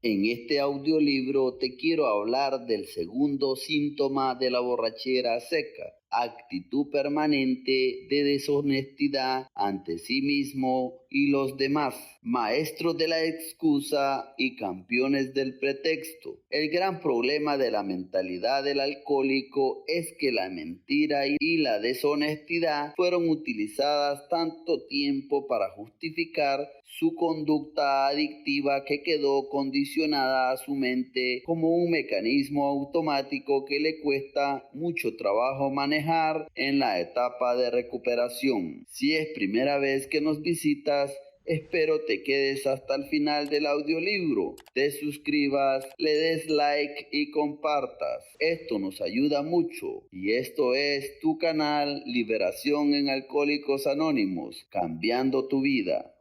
En este audiolibro te quiero hablar del segundo síntoma de la borrachera seca: actitud permanente de deshonestidad ante sí mismo y los demás, maestros de la excusa y campeones del pretexto. El gran problema de la mentalidad del alcohólico es que la mentira y la deshonestidad fueron utilizadas tanto tiempo para justificar su conducta adictiva que quedó condicionada a su mente como un mecanismo automático que le cuesta mucho trabajo manejar en la etapa de recuperación. Si es primera vez que nos visitas, espero te quedes hasta el final del audiolibro, te suscribas, le des like y compartas. Esto nos ayuda mucho. Y esto es tu canal Liberación en Alcohólicos Anónimos, cambiando tu vida.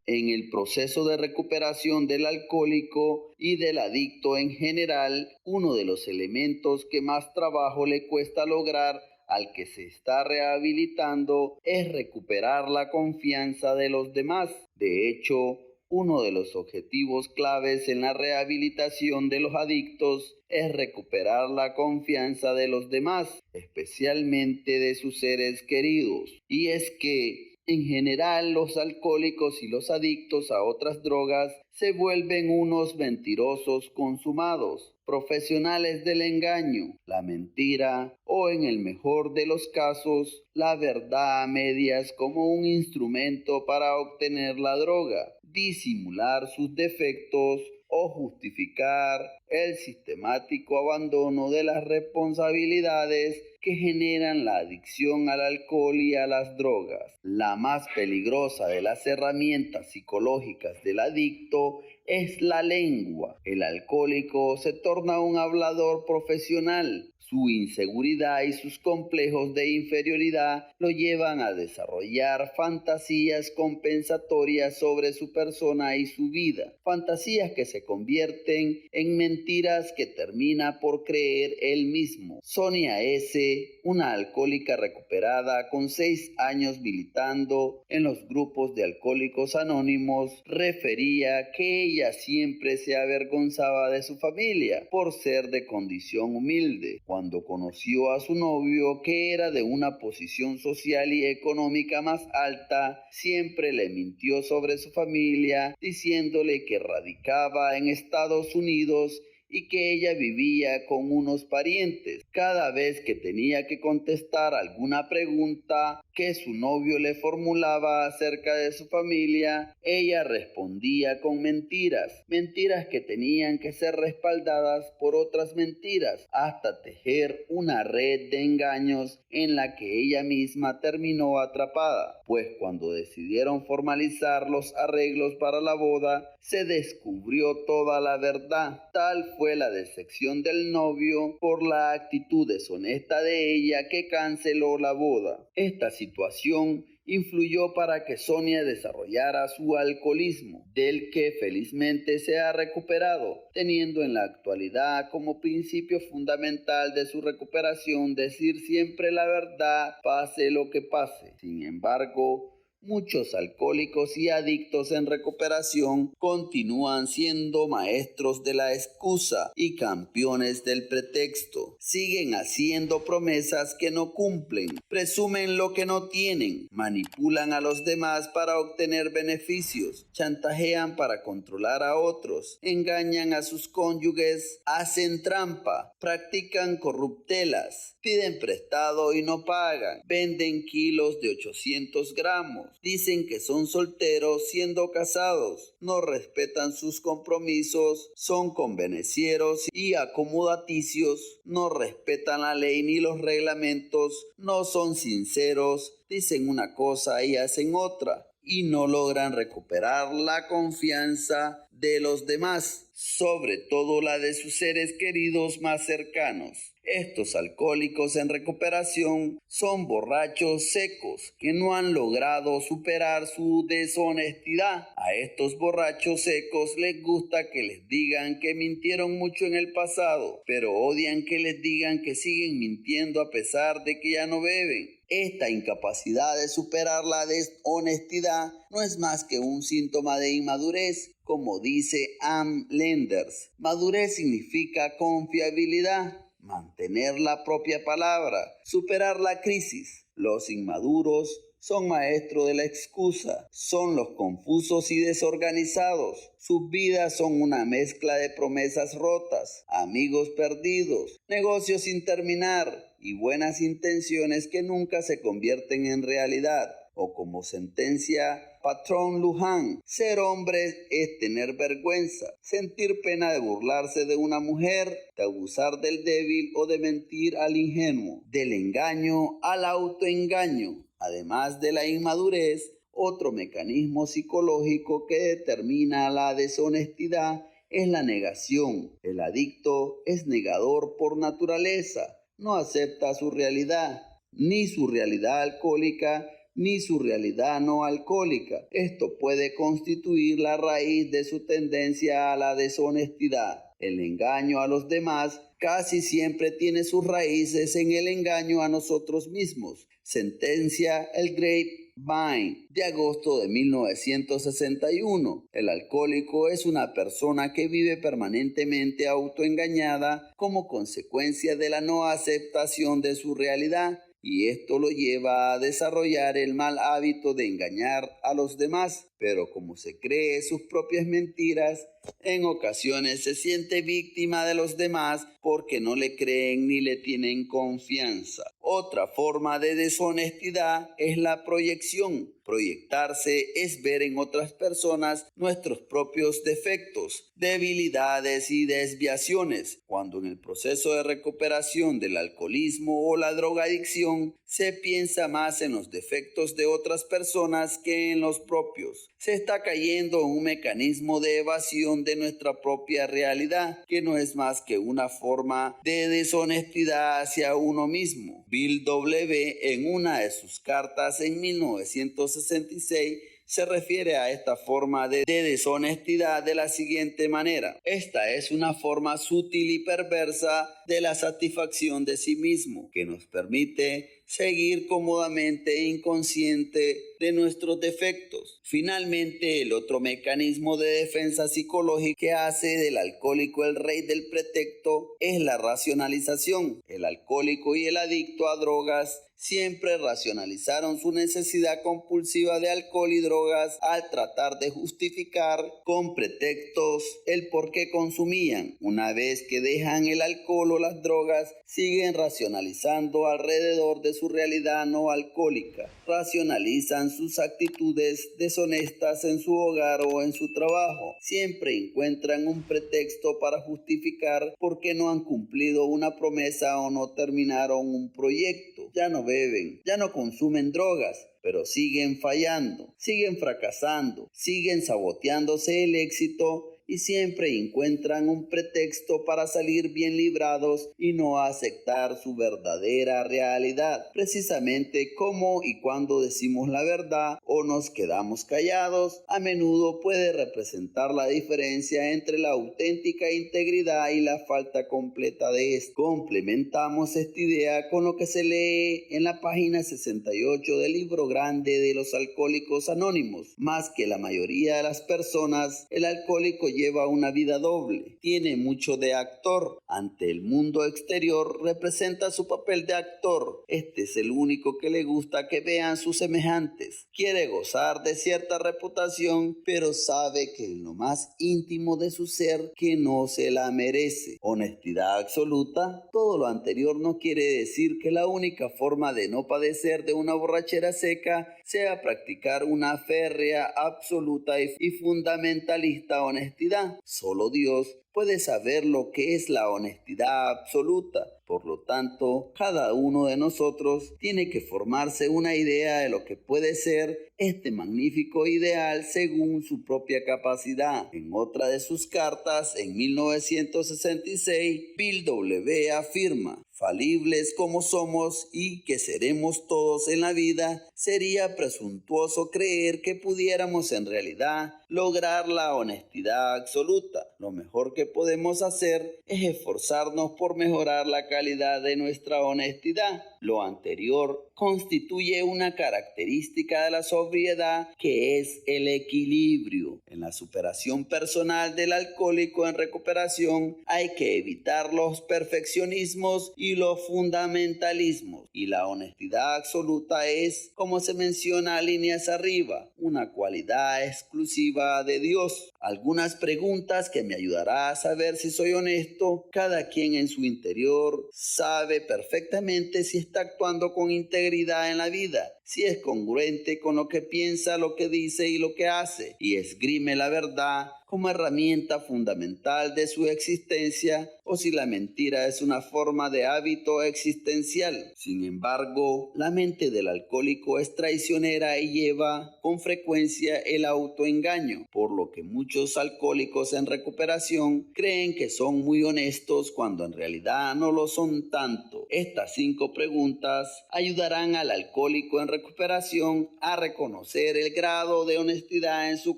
En el proceso de recuperación del alcohólico y del adicto en general, uno de los elementos que más trabajo le cuesta lograr al que se está rehabilitando es recuperar la confianza de los demás. De hecho, uno de los objetivos claves en la rehabilitación de los adictos es recuperar la confianza de los demás, especialmente de sus seres queridos. Y es que en general, los alcohólicos y los adictos a otras drogas se vuelven unos mentirosos consumados, profesionales del engaño, la mentira o, en el mejor de los casos, la verdad a medias como un instrumento para obtener la droga, disimular sus defectos o justificar el sistemático abandono de las responsabilidades que generan la adicción al alcohol y a las drogas. La más peligrosa de las herramientas psicológicas del adicto es la lengua. El alcohólico se torna un hablador profesional. Su inseguridad y sus complejos de inferioridad lo llevan a desarrollar fantasías compensatorias sobre su persona y su vida. Fantasías que se convierten en mentiras que termina por creer él mismo. Sonia S., una alcohólica recuperada con 6 años militando en los grupos de Alcohólicos Anónimos, refería que ella siempre se avergonzaba de su familia por ser de condición humilde. Cuando conoció a su novio, que era de una posición social y económica más alta, siempre le mintió sobre su familia, diciéndole que radicaba en Estados Unidos y que ella vivía con unos parientes. Cada vez que tenía que contestar alguna pregunta que su novio le formulaba acerca de su familia, ella respondía con mentiras, mentiras que tenían que ser respaldadas por otras mentiras, hasta tejer una red de engaños en la que ella misma terminó atrapada, pues cuando decidieron formalizar los arreglos para la boda, se descubrió toda la verdad. Tal fue la decepción del novio por la actitud deshonesta de ella que canceló la boda. Esta situación influyó para que Sonia desarrollara su alcoholismo, del que felizmente se ha recuperado, teniendo en la actualidad como principio fundamental de su recuperación decir siempre la verdad, pase lo que pase. Sin embargo, muchos alcohólicos y adictos en recuperación continúan siendo maestros de la excusa y campeones del pretexto. Siguen haciendo promesas que no cumplen, presumen lo que no tienen, manipulan a los demás para obtener beneficios, chantajean para controlar a otros, engañan a sus cónyuges, hacen trampa, practican corruptelas, piden prestado y no pagan, venden kilos de 800 gramos, dicen que son solteros siendo casados, no respetan sus compromisos, son convenencieros y acomodaticios, no respetan la ley ni los reglamentos, no son sinceros, dicen una cosa y hacen otra, y no logran recuperar la confianza de los demás, sobre todo la de sus seres queridos más cercanos. Estos alcohólicos en recuperación son borrachos secos que no han logrado superar su deshonestidad. A estos borrachos secos les gusta que les digan que mintieron mucho en el pasado, pero odian que les digan que siguen mintiendo a pesar de que ya no beben. Esta incapacidad de superar la deshonestidad no es más que un síntoma de inmadurez, como dice Ann Landers. Madurez significa confiabilidad, mantener la propia palabra, superar la crisis. Los inmaduros son maestros de la excusa, son los confusos y desorganizados. Sus vidas son una mezcla de promesas rotas, amigos perdidos, negocios sin terminar y buenas intenciones que nunca se convierten en realidad. O como sentencia Patrón Luján, ser hombre es tener vergüenza, sentir pena de burlarse de una mujer, de abusar del débil o de mentir al ingenuo, del engaño al autoengaño. Además de la inmadurez, otro mecanismo psicológico que determina la deshonestidad es la negación. El adicto es negador por naturaleza, no acepta su realidad, ni su realidad alcohólica, ni su realidad no alcohólica. Esto puede constituir la raíz de su tendencia a la deshonestidad. El engaño a los demás casi siempre tiene sus raíces en el engaño a nosotros mismos. Sentencia el Grapevine de agosto de 1961. El alcohólico es una persona que vive permanentemente autoengañada como consecuencia de la no aceptación de su realidad, y esto lo lleva a desarrollar el mal hábito de engañar a los demás. Pero como se cree sus propias mentiras, en ocasiones se siente víctima de los demás porque no le creen ni le tienen confianza. Otra forma de deshonestidad es la proyección. Proyectarse es ver en otras personas nuestros propios defectos, debilidades y desviaciones. Cuando en el proceso de recuperación del alcoholismo o la drogadicción se piensa más en los defectos de otras personas que en los propios, se está cayendo en un mecanismo de evasión de nuestra propia realidad, que no es más que una forma de deshonestidad hacia uno mismo. Bill W. en una de sus cartas en 1966 se refiere a esta forma de deshonestidad de la siguiente manera: esta es una forma sutil y perversa de la satisfacción de sí mismo, que nos permite seguir cómodamente inconsciente de nuestros defectos. Finalmente, el otro mecanismo de defensa psicológica que hace del alcohólico el rey del pretexto es la racionalización. El alcohólico y el adicto a drogas siempre racionalizaron su necesidad compulsiva de alcohol y drogas al tratar de justificar con pretextos el por qué consumían. Una vez que dejan el alcohol o las drogas, siguen racionalizando alrededor de su realidad no alcohólica. Racionalizan sus actitudes deshonestas en su hogar o en su trabajo. Siempre encuentran un pretexto para justificar por qué no han cumplido una promesa o no terminaron un proyecto. Ya no beben, ya no consumen drogas, pero siguen fallando, siguen fracasando, siguen saboteándose el éxito y siempre encuentran un pretexto para salir bien librados y no aceptar su verdadera realidad. Precisamente cómo y cuándo decimos la verdad o nos quedamos callados, a menudo puede representar la diferencia entre la auténtica integridad y la falta completa de esto. Complementamos esta idea con lo que se lee en la página 68 del libro grande de los Alcohólicos Anónimos. Más que la mayoría de las personas, el alcohólico lleva una vida doble. Tiene mucho de actor. Ante el mundo exterior representa su papel de actor. Este es el único que le gusta que vean sus semejantes. Quiere gozar de cierta reputación, pero sabe que en lo más íntimo de su ser que no se la merece. Honestidad absoluta. Todo lo anterior no quiere decir que la única forma de no padecer de una borrachera seca sea practicar una férrea, absoluta y fundamentalista honestidad. Solo Dios puede saber lo que es la honestidad absoluta. Por lo tanto, cada uno de nosotros tiene que formarse una idea de lo que puede ser este magnífico ideal según su propia capacidad. En otra de sus cartas, en 1966, Bill W. afirma: falibles como somos y que seremos todos en la vida, sería presuntuoso creer que pudiéramos en realidad lograr la honestidad absoluta. Lo mejor que podemos hacer es esforzarnos por mejorar la calidad de nuestra honestidad. Lo anterior constituye una característica de la sobriedad, que es el equilibrio. En la superación personal del alcohólico en recuperación hay que evitar los perfeccionismos y los fundamentalismos, y la honestidad absoluta es, como se menciona líneas arriba, una cualidad exclusiva de Dios. Algunas preguntas que me ayudará a saber si soy honesto. Cada quien en su interior sabe perfectamente si está actuando con integridad en la vida, si es congruente con lo que piensa, lo que dice y lo que hace, y esgrime la verdad como herramienta fundamental de su existencia, o si la mentira es una forma de hábito existencial. Sin embargo, la mente del alcohólico es traicionera y lleva con frecuencia el autoengaño, por lo que muchos alcohólicos en recuperación creen que son muy honestos cuando en realidad no lo son tanto. Estas 5 preguntas ayudarán al alcohólico en recuperación a reconocer el grado de honestidad en su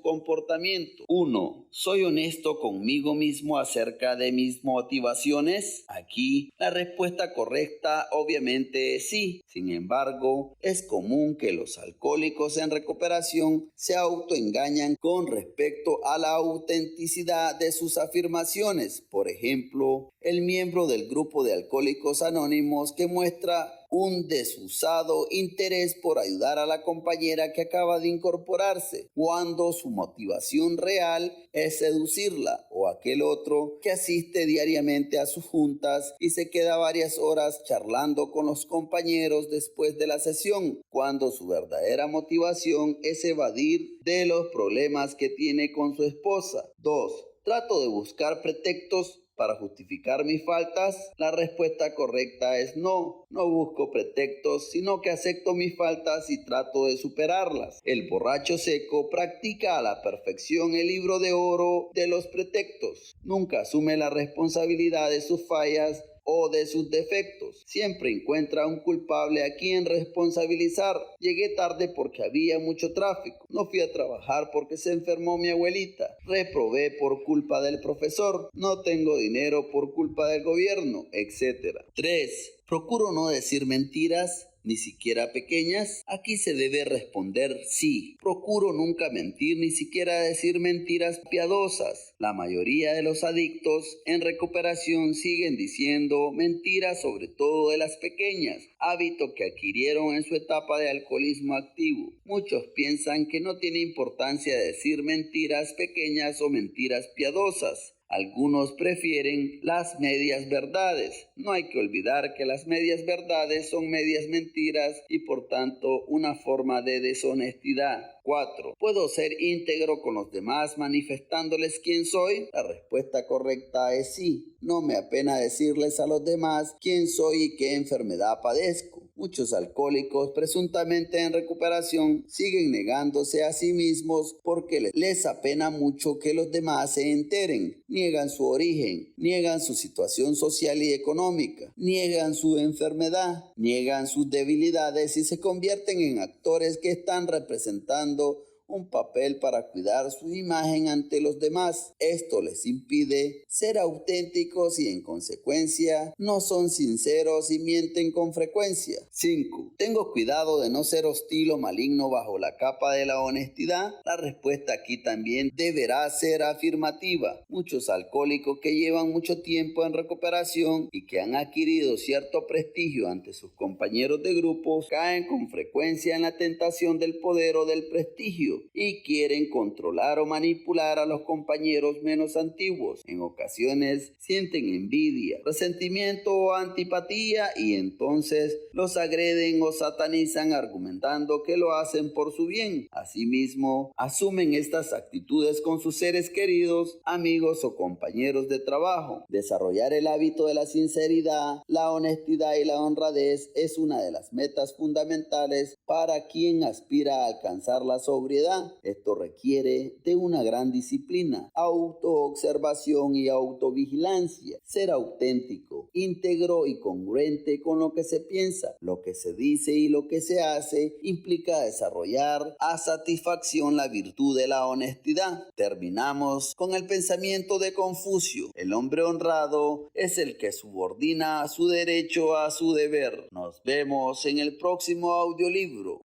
comportamiento. 1. ¿Soy honesto conmigo mismo acerca de mis motivaciones? Aquí la respuesta correcta obviamente es sí. Sin embargo, es común que los alcohólicos en recuperación se autoengañan con respecto a la autenticidad de sus afirmaciones. Por ejemplo, el miembro del grupo de Alcohólicos Anónimos que muestra un desusado interés por ayudar a la compañera que acaba de incorporarse, cuando su motivación real es seducirla, o aquel otro que asiste diariamente a sus juntas y se queda varias horas charlando con los compañeros después de la sesión, cuando su verdadera motivación es evadir de los problemas que tiene con su esposa. 2. ¿Trato de buscar pretextos para justificar mis faltas? La respuesta correcta es no. No busco pretextos, sino que acepto mis faltas y trato de superarlas. El borracho seco practica a la perfección el libro de oro de los pretextos. Nunca asume la responsabilidad de sus fallas o de sus defectos. Siempre encuentra un culpable a quien responsabilizar. Llegué tarde porque había mucho tráfico. No fui a trabajar porque se enfermó mi abuelita. Reprobé por culpa del profesor. No tengo dinero por culpa del gobierno, etc. 3. Procuro no decir mentiras, ni siquiera pequeñas. Aquí se debe responder sí. Procuro nunca mentir, ni siquiera decir mentiras piadosas. La mayoría de los adictos en recuperación siguen diciendo mentiras, sobre todo de las pequeñas, hábito que adquirieron en su etapa de alcoholismo activo. Muchos piensan que no tiene importancia decir mentiras pequeñas o mentiras piadosas. Algunos prefieren las medias verdades. No hay que olvidar que las medias verdades son medias mentiras y por tanto una forma de deshonestidad. 4. ¿Puedo ser íntegro con los demás manifestándoles quién soy? La respuesta correcta es sí. No me apena decirles a los demás quién soy y qué enfermedad padezco. Muchos alcohólicos presuntamente en recuperación siguen negándose a sí mismos porque les apena mucho que los demás se enteren. Niegan su origen, niegan su situación social y económica, niegan su enfermedad, niegan sus debilidades y se convierten en actores que están representando un papel para cuidar su imagen ante los demás. Esto les impide ser auténticos y en consecuencia no son sinceros y mienten con frecuencia. 5. ¿Tengo cuidado de no ser hostil o maligno bajo la capa de la honestidad? La respuesta aquí también deberá ser afirmativa. Muchos alcohólicos que llevan mucho tiempo en recuperación y que han adquirido cierto prestigio ante sus compañeros de grupos caen con frecuencia en la tentación del poder o del prestigio. orgullo y quieren controlar o manipular a los compañeros menos antiguos. En ocasiones sienten envidia, resentimiento o antipatía y entonces los agreden o satanizan argumentando que lo hacen por su bien. Asimismo, asumen estas actitudes con sus seres queridos, amigos o compañeros de trabajo. Desarrollar el hábito de la sinceridad, la honestidad y la honradez es una de las metas fundamentales para quien aspira a alcanzar la sobriedad. Esto requiere de una gran disciplina, autoobservación y autovigilancia. Ser auténtico, íntegro y congruente con lo que se piensa, lo que se dice y lo que se hace implica desarrollar a satisfacción la virtud de la honestidad. Terminamos con el pensamiento de Confucio: el hombre honrado es el que subordina su derecho a su deber. Nos vemos en el próximo audiolibro.